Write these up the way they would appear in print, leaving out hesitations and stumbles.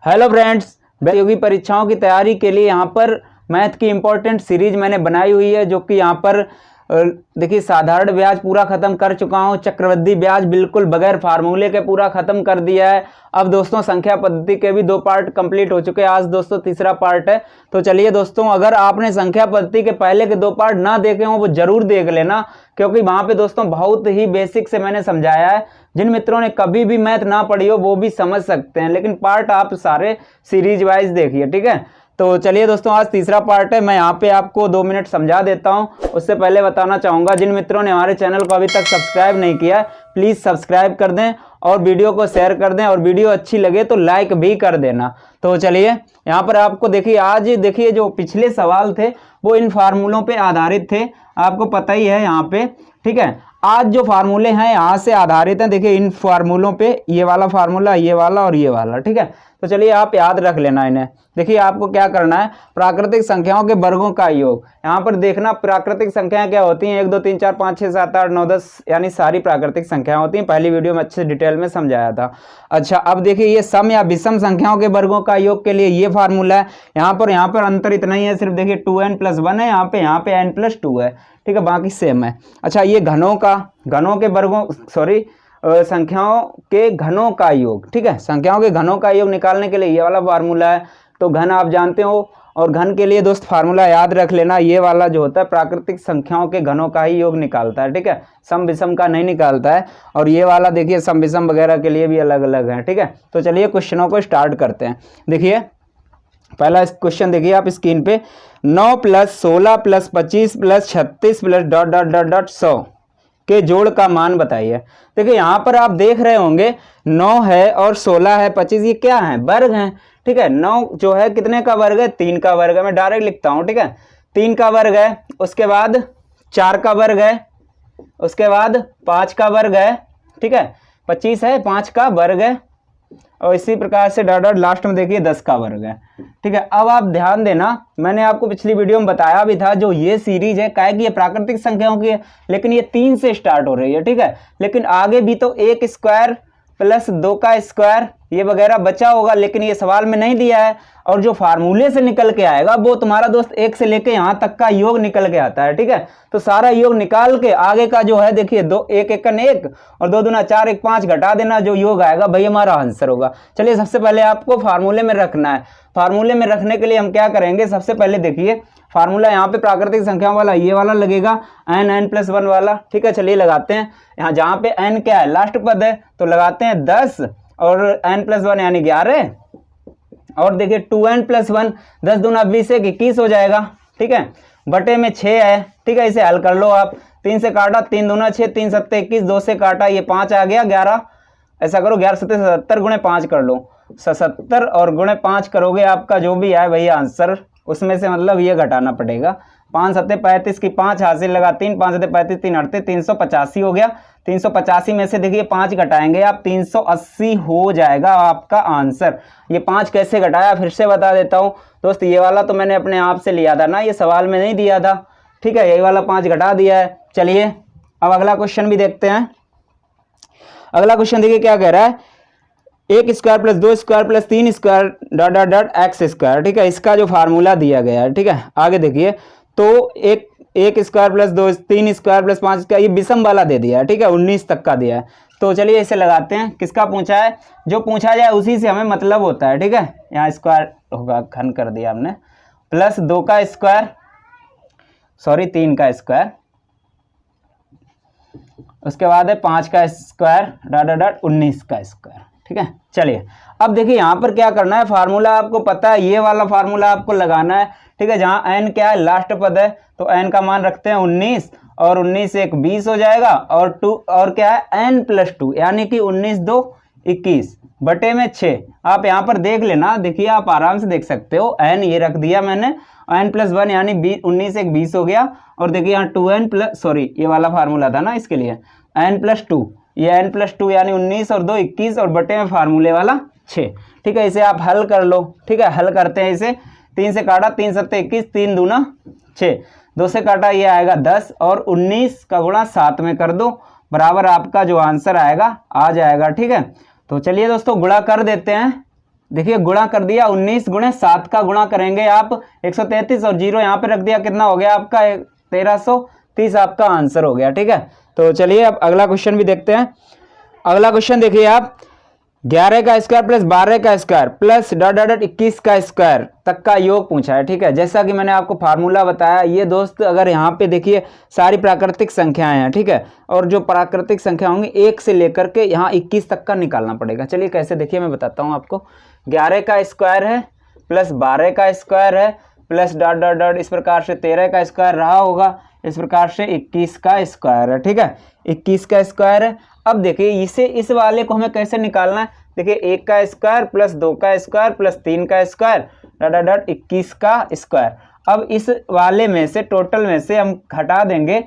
Hello friends, प्रतियोगी परीक्षाओं की तैयारी के लिए यहाँ पर मैथ की इंपॉर्टेंट सीरीज मैंने बनाई हुई है, जो कि यहाँ पर देखिए साधारण ब्याज पूरा खत्म कर चुका हूँ, चक्रवृद्धि ब्याज बिल्कुल बगैर फार्मूले के पूरा खत्म कर दिया है। अब दोस्तों संख्या पद्धति के भी 2 पार्ट कंप्लीट हो चुके हैं। आज दोस्तों तीसरा पार्ट है। तो चलिए दोस्तों, अगर आपने संख्या पद्धति के पहले के 2 पार्ट ना देखे हों वो जरूर देख लेना, क्योंकि वहां पे दोस्तों बहुत ही बेसिक से मैंने समझाया है। जिन मित्रों ने कभी भी मैथ ना पढ़ी हो वो भी समझ सकते हैं, लेकिन पार्ट आप सारे सीरीज वाइज देखिए, ठीक है। तो चलिए दोस्तों, आज तीसरा पार्ट है। मैं यहाँ पे आपको 2 मिनट समझा देता हूँ। उससे पहले बताना चाहूँगा, जिन मित्रों ने हमारे चैनल को अभी तक सब्सक्राइब नहीं किया है प्लीज़ सब्सक्राइब कर दें और वीडियो को शेयर कर दें, और वीडियो अच्छी लगे तो लाइक भी कर देना। तो चलिए यहाँ पर आपको देखिए, आज देखिए जो पिछले सवाल थे वो इन फार्मूलों पे आधारित थे, आपको पता ही है यहाँ पे, ठीक है। आज जो फार्मूले हैं यहाँ से आधारित हैं, देखिए इन फार्मूलों पे, ये वाला फार्मूला, ये वाला और ये वाला, ठीक है। तो चलिए आप याद रख लेना इन्हें। देखिए आपको क्या करना है, प्राकृतिक संख्याओं के वर्गों का योग। यहाँ पर देखना प्राकृतिक संख्याएं क्या होती हैं, 1 2 3 4 5 6 7 8 9 10, यानी सारी प्राकृतिक संख्याएं होती हैं। पहली वीडियो में अच्छे डिटेल में समझाया था। अच्छा, अब देखिए ये सम या विषम संख्याओं के वर्गों का योग के लिए ये फार्मूला है। यहाँ पर अंतर इतना ही है, सिर्फ देखिए 2n + 1 है, यहाँ पे n + 2 है, ठीक है, बाकी सेम है। अच्छा, ये घनों के वर्गों, सॉरी, संख्याओं के घनों का योग, ठीक है। संख्याओं के घनों का योग निकालने के लिए ये वाला फार्मूला है। तो घन आप जानते हो, और घन के लिए दोस्त फार्मूला याद रख लेना, ये वाला जो होता है प्राकृतिक संख्याओं के घनों का ही योग निकालता है, ठीक है, सम विषम का नहीं निकालता है। और ये वाला देखिए सम विषम वगैरह के लिए भी अलग अलग है, ठीक है। तो चलिए क्वेश्चनों को स्टार्ट करते हैं। देखिए पहला क्वेश्चन देखिए आप स्क्रीन पे, 9 + 16 + 25 + 36 + ... 100 के जोड़ का मान बताइए। देखिए यहाँ पर आप देख रहे होंगे 9 है और 16 है, 25, ये क्या है, वर्ग हैं, ठीक है। 9 जो है कितने का वर्ग है, 3 का वर्ग है, मैं डायरेक्ट लिखता हूँ, ठीक है। 3 का वर्ग है, उसके बाद 4 का वर्ग है, उसके बाद 5 का वर्ग है, ठीक है। 25 है, 5 का वर्ग है, और इसी प्रकार से लास्ट में देखिए 10 का वर्ग है, ठीक है। अब आप ध्यान देना, मैंने आपको पिछली वीडियो में बताया भी था, जो ये सीरीज है क्या है कि ये प्राकृतिक संख्याओं की है, लेकिन ये 3 से स्टार्ट हो रही है, ठीक है। लेकिन आगे भी तो 1 स्क्वायर + 2 का स्क्वायर ये वगैरह बचा होगा, लेकिन ये सवाल में नहीं दिया है। और जो फार्मूले से निकल के आएगा वो तुम्हारा दोस्त 1 से लेके यहाँ तक का योग निकल के आता है, ठीक है। तो सारा योग निकाल के आगे का जो है देखिए 2 1 1 1 और 2 दूना 4 1 5 घटा देना, जो योग आएगा भाई हमारा आंसर होगा। चलिए सबसे पहले आपको फार्मूले में रखना है। फार्मूले में रखने के लिए हम क्या करेंगे, सबसे पहले देखिए फार्मूला यहाँ पे प्राकृतिक संख्याओं वाला ये वाला लगेगा, n + 1 वाला, ठीक है। चलिए लगाते हैं। यहाँ जहाँ पे n क्या है, लास्ट पद है, तो लगाते हैं 10 और n + 1 यानी 11, और देखिए 2n + 1, 10 दूना 20 से 21 हो जाएगा, ठीक है। बटे में 6 है, ठीक है। इसे हल कर लो आप, 3 से काटा, 3 दूना 6, 3 7 21, 2 से काटा, ये 5 आ गया, 11। ऐसा करो 11 7 77 गुणे 5 कर लो, 77 और गुणे 5 करोगे, आपका जो भी आए भैया आंसर, उसमें से मतलब ये घटाना पड़ेगा। 5 7 35 की 5 हासिल लगा 3, 5 7 35 3 38, 385 हो गया। 385 में से देखिए 5 घटाएंगे आप, 380 हो जाएगा आपका आंसर। ये 5 कैसे घटाया फिर से बता देता हूँ दोस्त। ये वाला तो मैंने अपने आप से लिया था ना, ये सवाल में नहीं दिया था, ठीक है। यही वाला 5 घटा दिया है। चलिए अब अगला क्वेश्चन भी देखते हैं। अगला क्वेश्चन देखिए क्या कह रहा है, 1 square + 2 square + 3 square ... x square, ठीक है। इसका जो फार्मूला दिया गया है, ठीक है। आगे देखिए, तो 1 स्क्वायर + 2 3 स्क्वायर + 5 का ये विषम वाला दे दिया है, ठीक है, 19 तक का दिया है। तो चलिए इसे लगाते हैं। किसका पूछा है, जो पूछा जाए उसी से हमें मतलब होता है, ठीक है। यहाँ स्क्वायर होगा, घन कर दिया हमने, + 2 का स्क्वायर, सॉरी 3 का स्क्वायर, उसके बाद है 5 का स्क्वायर ... 19 का स्क्वायर, ठीक है। चलिए अब देखिए यहाँ पर क्या करना है, फार्मूला आपको पता है, ये वाला फार्मूला आपको लगाना है, ठीक है। जहाँ n क्या है, लास्ट पद है, तो n का मान रखते हैं 19, और 19 से 1 20 हो जाएगा, और 2 और क्या है n + 2 यानी कि 19 2 21 बटे में 6। आप यहाँ पर देख लेना, देखिए आप आराम से देख सकते हो, n ये रख दिया मैंने, n + 1 यानी 19 1 20 हो गया, और देखिए यहाँ 2n + सॉरी ये वाला फार्मूला था ना, इसके लिए n + 2, ये n + 2 यानी 19 और 2 21, और बटे में फार्मूले वाला 6, ठीक है। इसे आप हल कर लो, ठीक है। हल करते हैं इसे, 3 से काटा, 3 7 21, 3 दूना 6, 2 से काटा, ये आएगा 10, और 19 का गुणा 7 में कर दो, बराबर आपका जो आंसर आएगा आ जाएगा, ठीक है। तो चलिए दोस्तों गुणा कर देते हैं। देखिए गुणा कर दिया, 19 गुणे 7 का गुणा करेंगे आप 133 और 0 यहाँ पे रख दिया, कितना हो गया आपका 1330 आपका आंसर हो गया। ठीक है, तो चलिए अब अगला क्वेश्चन भी देखते हैं। अगला क्वेश्चन देखिए आप, 11 का स्क्वायर प्लस 12 का square plus dot dot dot 21 का स्क्वायर तक का योग पूछा है। ठीक है, जैसा कि मैंने आपको फार्मूला बताया, ये दोस्त अगर यहाँ पे देखिए सारी प्राकृतिक संख्याएं हैं। ठीक है, और जो प्राकृतिक संख्या होंगी 1 से लेकर के यहाँ 21 तक का निकालना पड़ेगा। चलिए कैसे, देखिए मैं बताता हूँ आपको। 11 का स्क्वायर है प्लस 12 का स्क्वायर है प्लस डॉट डॉट डॉट इस प्रकार से 13 का स्क्वायर रहा होगा, इस प्रकार से 21 का स्क्वायर है। ठीक है, 21 का स्क्वायर है। अब देखिए इसे, इस वाले को हमें कैसे निकालना है। देखिए 1 का स्क्वायर प्लस 2 का स्क्वायर प्लस 3 का स्क्वायर डॉट डॉट डॉट 21 का स्क्वायर। अब इस वाले में से, टोटल में से हम घटा देंगे,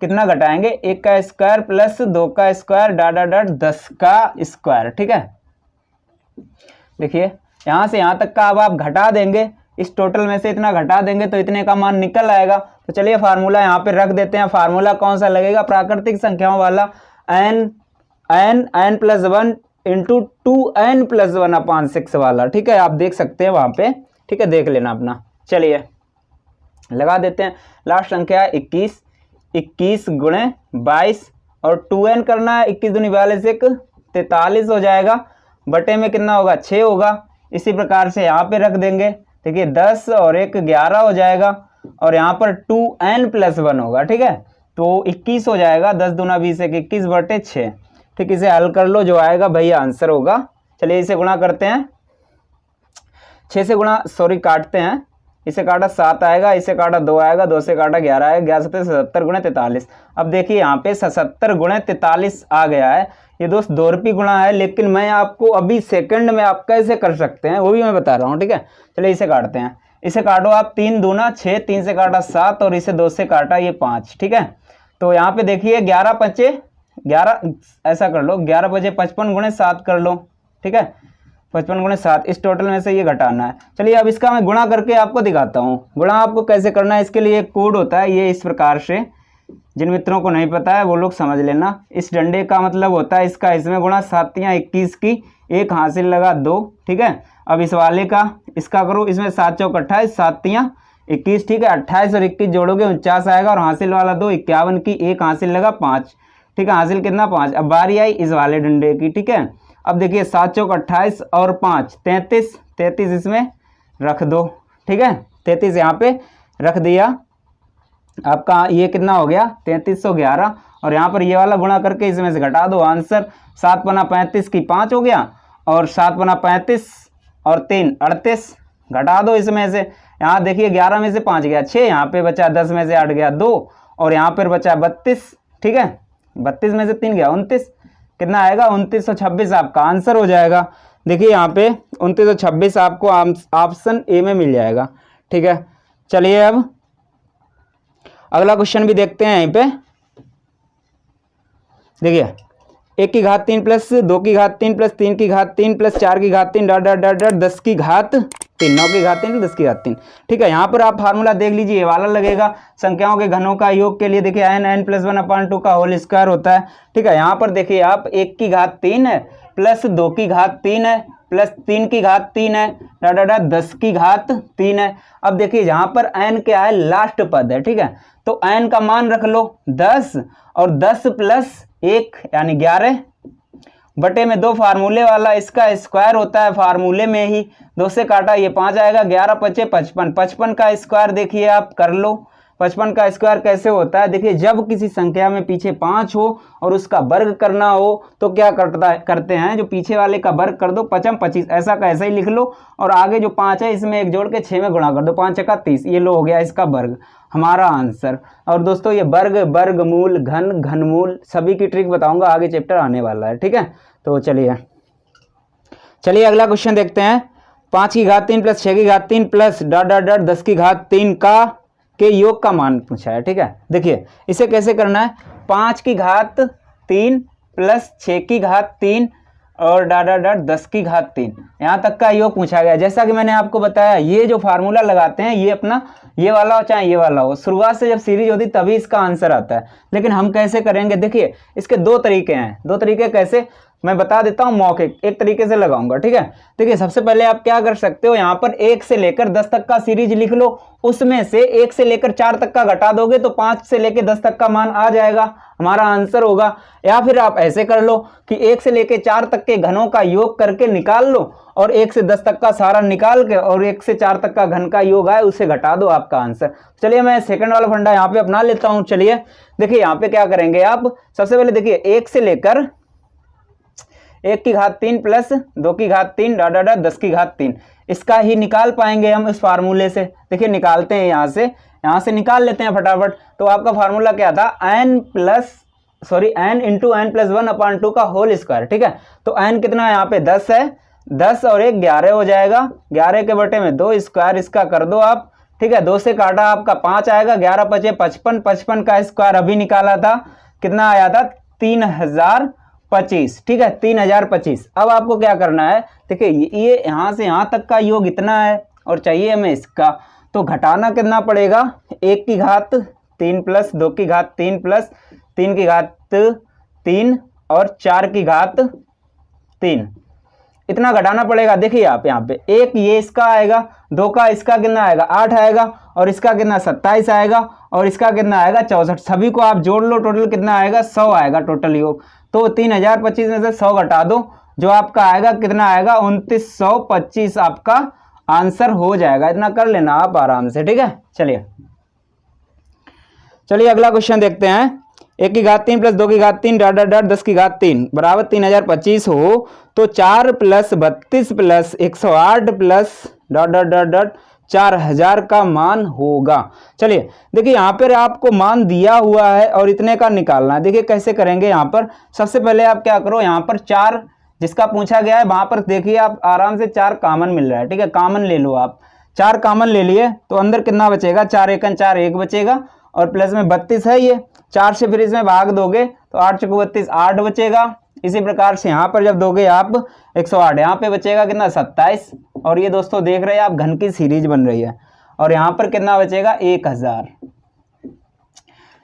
कितना घटाएंगे, 1 का स्क्वायर प्लस 2 का स्क्वायर डॉट डॉट डॉट 10 का स्क्वायर। ठीक है, देखिए यहाँ से यहाँ तक का अब आप घटा देंगे, इस टोटल में से इतना घटा देंगे तो इतने का मान निकल आएगा। तो चलिए फार्मूला यहाँ पे रख देते हैं। फार्मूला कौन सा लगेगा, प्राकृतिक संख्याओं वाला, n प्लस 1 इंटू 2n+1/6 वाला। ठीक है, आप देख सकते हैं वहाँ पे। ठीक है, देख लेना अपना। चलिए लगा देते हैं, लास्ट संख्या है 21, 21 गुणे 22 और 2n करना है, 21 दूनी 42 1 43 हो जाएगा, बटे में कितना होगा 6 होगा। इसी प्रकार से यहाँ पे रख देंगे, देखिए 10 और 1 11 हो जाएगा और यहाँ पर 2n+1 होगा। ठीक है, तो 21 हो जाएगा, 10 दूना 20 1 21 बटे 6। ठीक, इसे हल कर लो, जो आएगा भैया आंसर होगा। चलिए इसे गुणा करते हैं, 6 से गुणा, सॉरी काटते हैं, इसे काटा 7 आएगा, इसे काटा 2 आएगा, 2 से काटा 11 आएगा, 11 से 77 गुणे 43। अब देखिए यहाँ पे 77 गुणे 43 आ गया है। ये दोस्त 2 रुपये गुणा है, लेकिन मैं आपको अभी सेकंड में आप कैसे कर सकते हैं वो भी मैं बता रहा हूँ। ठीक है, चलिए इसे काटते हैं, इसे काटो आप, 3 दूना 6, 3 से काटा 7 और इसे 2 से काटा ये 5। ठीक है, तो यहाँ पे देखिए 11 5 11, ऐसा कर लो 11 5 55 गुणे 7 कर लो। ठीक है, 55 गुणे 7, इस टोटल में से ये घटाना है। चलिए अब इसका मैं गुणा करके आपको दिखाता हूँ। गुणा आपको कैसे करना है, इसके लिए एक कोड होता है, ये इस प्रकार से, जिन मित्रों को नहीं पता है वो लोग समझ लेना। इस डंडे का मतलब होता है इसका, इसमें गुणा 7 तियाँ 21 की, 1 हासिल लगा 2। ठीक है, अब इस वाले का इसका करो, इसमें 7 चौक 28, 7 तियाँ 21। ठीक है, 28 और 21 जोड़ोगे 49 आएगा और हासिल वाला 2 51 की, 1 हासिल लगा 5। ठीक है, हासिल कितना 5। अब बारी आई इस वाले डंडे की। ठीक है, अब देखिए 7 चौक 28 और 5 33, 33 इसमें रख दो। ठीक है, 33 यहाँ पे रख दिया, आपका ये कितना हो गया 3311 और यहाँ पर ये वाला गुणा करके इसमें से घटा दो, आंसर 7 पना 35 की 5 हो गया और 7 पना 35 और 3 38, घटा दो इसमें से। यहाँ देखिए 11 में से 5 गया 6, यहाँ पे बचा 10 में से 8 गया 2 और यहाँ पर बचा 32। ठीक है, 32 में से 3 गया 29, कितना आएगा 2926 आपका आंसर हो जाएगा। देखिए यहाँ पे 2926 आपको ऑप्शन ए में मिल जाएगा। ठीक है, चलिए अब अगला क्वेश्चन भी देखते हैं। यहीं पे देखिए 1 की घात 3 प्लस 2 की घात 3 प्लस 3 की घात 3 प्लस 4 की घात 3 डॉट डॉट डॉट डॉट 10 की घात 3, 9 की घात 3 10 की घात 3। ठीक है, यहाँ पर आप फार्मूला देख लीजिए, ये वाला लगेगा संख्याओं के घनों का योग के लिए। देखिए n+1/2 का होल स्क्वायर होता है। ठीक है, यहाँ पर देखिए आप 1 की घात 3 है प्लस 2 की घात 3 है प्लस 3 की घात 3 है डॉट डॉट डॉट 10 की घात 3 है। अब देखिए यहाँ पर n क्या है, लास्ट पद है। ठीक है, तो n का मान रख लो 10 और 10 प्लस 1 यानी 11 बटे में 2 फार्मूले वाला, इसका स्क्वायर होता है फार्मूले में ही, 2 से काटा ये 5 आएगा, 11 5 55, 55 का स्क्वायर देखिए आप कर लो। 55 का स्क्वायर कैसे होता है, देखिए जब किसी संख्या में पीछे 5 हो और उसका वर्ग करना हो तो क्या करते हैं, जो पीछे वाले का वर्ग कर दो, 5 25, ऐसा का ऐसा ही लिख लो और आगे जो 5 है इसमें 1 जोड़ के 6 में गुणा कर दो, 5 छक्का 30, ये लो हो गया इसका वर्ग, हमारा आंसर। और दोस्तों ये वर्ग, वर्गमूल, घन, घनमूल सभी की ट्रिक बताऊंगा, आगे चैप्टर आने वाला है। ठीक है, तो चलिए अगला क्वेश्चन देखते हैं। 5 की घात 3 प्लस 6 की घात 3 प्लस डॉट डॉट डॉट 10 की घात 3 के योग का मान पूछा है। ठीक है, देखिए इसे कैसे करना है, 5 की घात 3 प्लस 6 की घात 3 और डॉट डॉट डॉट 10 की घात 3, यहाँ तक का योग पूछा गया। जैसा कि मैंने आपको बताया, ये जो फार्मूला लगाते हैं ये अपना ये वाला हो चाहे ये वाला हो, शुरुआत से जब सीरीज होती तभी इसका आंसर आता है। लेकिन हम कैसे करेंगे, देखिए इसके 2 तरीके हैं। 2 तरीके कैसे, मैं बता देता हूँ मौखिक एक तरीके से लगाऊंगा, ठीक है। देखिए सबसे पहले आप क्या कर सकते हो, यहाँ पर 1 से लेकर 10 तक का सीरीज लिख लो, उसमें से 1 से लेकर 4 तक का घटा दोगे तो 5 से लेकर 10 तक का मान आ जाएगा, हमारा आंसर होगा। या फिर आप ऐसे कर लो कि 1 से लेकर 4 तक के घनों का योग करके निकाल लो और 1 से 10 तक का सारा निकाल के और 1 से 4 तक का घन का योग आए उसे घटा दो, आपका आंसर। चलिए मैं सेकंड वाला फंडा यहाँ पे अपना लेता हूँ। चलिए देखिए यहाँ पे क्या करेंगे आप, सबसे पहले देखिए 1 से लेकर 1 की घात 3 प्लस 2 की घात 3 डॉट डॉट 10 की घात 3, इसका ही निकाल पाएंगे हम इस फार्मूले से। देखिए निकालते हैं, यहाँ से निकाल लेते हैं फटाफट। तो आपका फार्मूला क्या था, n इंटू n प्लस 1/2 का होल स्क्वायर, ठीक है। तो n कितना है यहाँ पे 10 है, 10 और 1 11 हो जाएगा, 11 के बटे में 2 स्क्वायर इसका कर दो आप, ठीक है। 2 से काटा आपका 5 आएगा, 11 पचे 55, 55 का स्क्वायर अभी निकाला था, कितना आया था 3025, ठीक है 3025। अब आपको क्या करना है, देखिए ये यहाँ से यहाँ तक का योग इतना है और चाहिए हमें इसका, तो घटाना कितना पड़ेगा, 1 की घात 3 प्लस 2 की घात 3 प्लस 3 की घात 3 और 4 की घात 3, इतना घटाना पड़ेगा। देखिए आप यहाँ पे 1 ये इसका आएगा, 2 का इसका कितना आएगा 8 आएगा और इसका कितना 27 आएगा और इसका कितना आएगा 64, सभी को आप जोड़ लो, टोटल कितना आएगा 100 आएगा टोटल योग। तो 3025 में से 100 घटा दो, जो आपका आएगा कितना आएगा 2925, आपका आंसर हो जाएगा। इतना कर लेना आप आराम से, ठीक है। चलिए अगला क्वेश्चन देखते हैं। 1 की घात 3 प्लस 2 की घात 3 डॉट डॉट डॉट 10 की घात 3 बराबर 3025 हो तो 4 plus 32 plus 108 plus dot dot dot dot 4000 का मान होगा। चलिए देखिए यहाँ पर आपको मान दिया हुआ है और इतने का निकालना है। देखिए कैसे करेंगे, यहाँ पर सबसे पहले आप क्या करो, यहाँ पर 4 जिसका पूछा गया है वहां पर देखिए आप आराम से 4 कॉमन मिल रहा है, ठीक है। कॉमन ले लो आप, 4 कॉमन ले लिए तो अंदर कितना बचेगा, 4 एकन 4 1 बचेगा और प्लस में 32 है, ये 4 से फिर इसमें भाग दोगे तो 8 चौको 32 8 बचेगा। इसी प्रकार से यहाँ पर जब दोगे आप 108, यहाँ पे बचेगा कितना 27 और ये दोस्तों देख रहे हैं आप घन की सीरीज बन रही है और यहाँ पर कितना बचेगा 1000,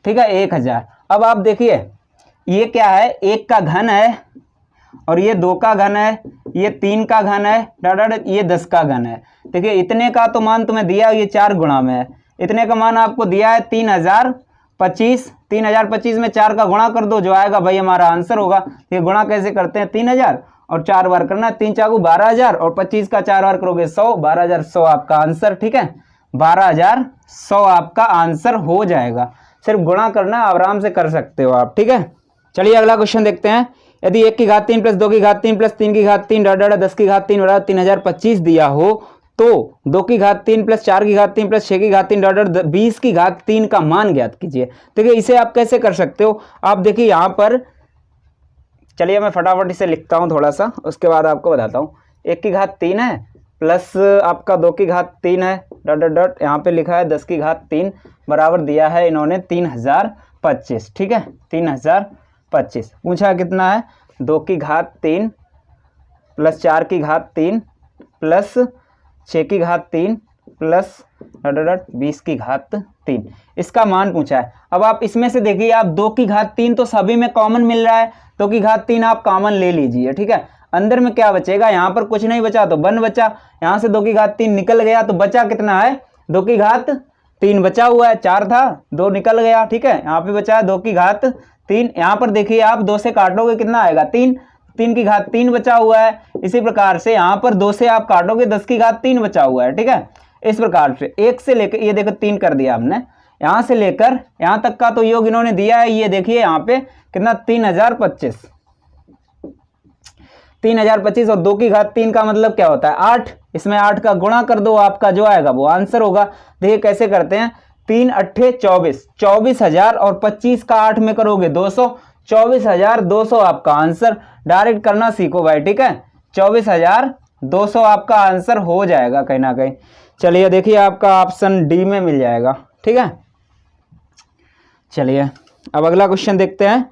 ठीक है 1000। अब आप देखिए ये क्या है, 1 का घन है और ये 2 का घन है, ये 3 का घन है डॉट ये 10 का घन है। देखिए इतने का तो मान तुम्हें दिया, ये 4 गुणा में है, इतने का मान आपको दिया है 3025। 3025 में 4 का गुणा कर दो, जो आएगा भाई हमारा आंसर होगा। ये गुणा कैसे करते हैं, 3000 और 4 बार करना, 3 चाकू 12000 और 25 का 4 बार करोगे 100, 12100 आपका आंसर, ठीक है 12100 आपका आंसर हो जाएगा। सिर्फ गुणा करना आराम से कर सकते हो आप, ठीक है। चलिए अगला क्वेश्चन देखते हैं। यदि 1 की घात 3 प्लस 2 की घात 3 प्लस 3 की घात 3 डॉट डॉट 10 की घात 3 बराबर 3025 दिया हो तो 2 की घात 3 प्लस 4 की घात 3 प्लस 6 की घात 3 डॉट डॉट 20 की घात 3 का मान ज्ञात कीजिए। देखिए इसे आप कैसे कर सकते हो, आप देखिए यहाँ पर, चलिए मैं फटाफट इसे लिखता हूँ थोड़ा सा, उसके बाद आपको बताता हूँ। 1 की घात 3 है प्लस आपका 2 की घात 3 है डॉट डॉट डॉट, यहाँ पे लिखा है 10 की घात 3 बराबर दिया है इन्होंने 3025, ठीक है 3025। पूछा कितना है, 2 की घात 3 प्लस 4 की घात 3 प्लस 6 की घात 3 प्लस डॉट डॉट 20 की घात 3, इसका मान पूछा है। अब आप इसमें से देखिए, आप 2 की घात 3 तो सभी में कॉमन मिल रहा है, 2 की घात 3 आप कॉमन ले लीजिए, ठीक है। अंदर में क्या बचेगा, यहाँ पर कुछ नहीं बचा तो 1 बचा, यहाँ से 2 की घात 3 निकल गया तो बचा कितना है, 2 की घात 3 बचा हुआ है, 4 था 2 निकल गया, ठीक है। यहाँ पे बचा है 2 की घात 3, यहाँ पर देखिए आप 2 से काटोगे कितना आएगा 3, 3 की घात 3 बचा हुआ है। इसी प्रकार से यहाँ पर 2 से आप काटोगे 10 की घात 3 बचा हुआ है, ठीक है। इस प्रकार से 1 से लेकर, ये देखो 3 कर दिया हमने, यहाँ से लेकर यहाँ तक का तो योग इन्होंने दिया है। ये देखिए यहाँ पे कितना 3025, 3025 और 2 की घात 3 का मतलब क्या होता है 8, इसमें 8 का गुणा कर दो, आपका जो आएगा वो आंसर होगा। देखिए कैसे करते हैं, 3 अट्ठे 24, 24,000 और 25 का 8 में करोगे 200, 24,200 आपका आंसर। डायरेक्ट करना सीखो भाई, ठीक है 24,200 आपका आंसर हो जाएगा कहीं ना कहीं। चलिए देखिए आपका ऑप्शन डी में मिल जाएगा, ठीक है। चलिए अब अगला क्वेश्चन देखते हैं।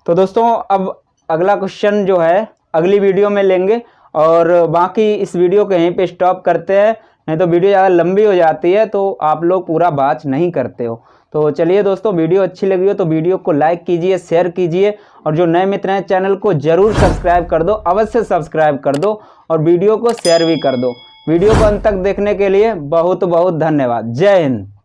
तो दोस्तों अब अगला क्वेश्चन जो है अगली वीडियो में लेंगे और बाकी इस वीडियो को यहीं पे स्टॉप करते हैं, नहीं तो वीडियो ज़्यादा लंबी हो जाती है तो आप लोग पूरा वॉच नहीं करते हो। तो चलिए दोस्तों, वीडियो अच्छी लगी हो तो वीडियो को लाइक कीजिए, शेयर कीजिए और जो नए मित्र हैं चैनल को जरूर सब्सक्राइब कर दो, अवश्य सब्सक्राइब कर दो और वीडियो को शेयर भी कर दो। वीडियो को अंत तक देखने के लिए बहुत बहुत धन्यवाद। जय हिंद।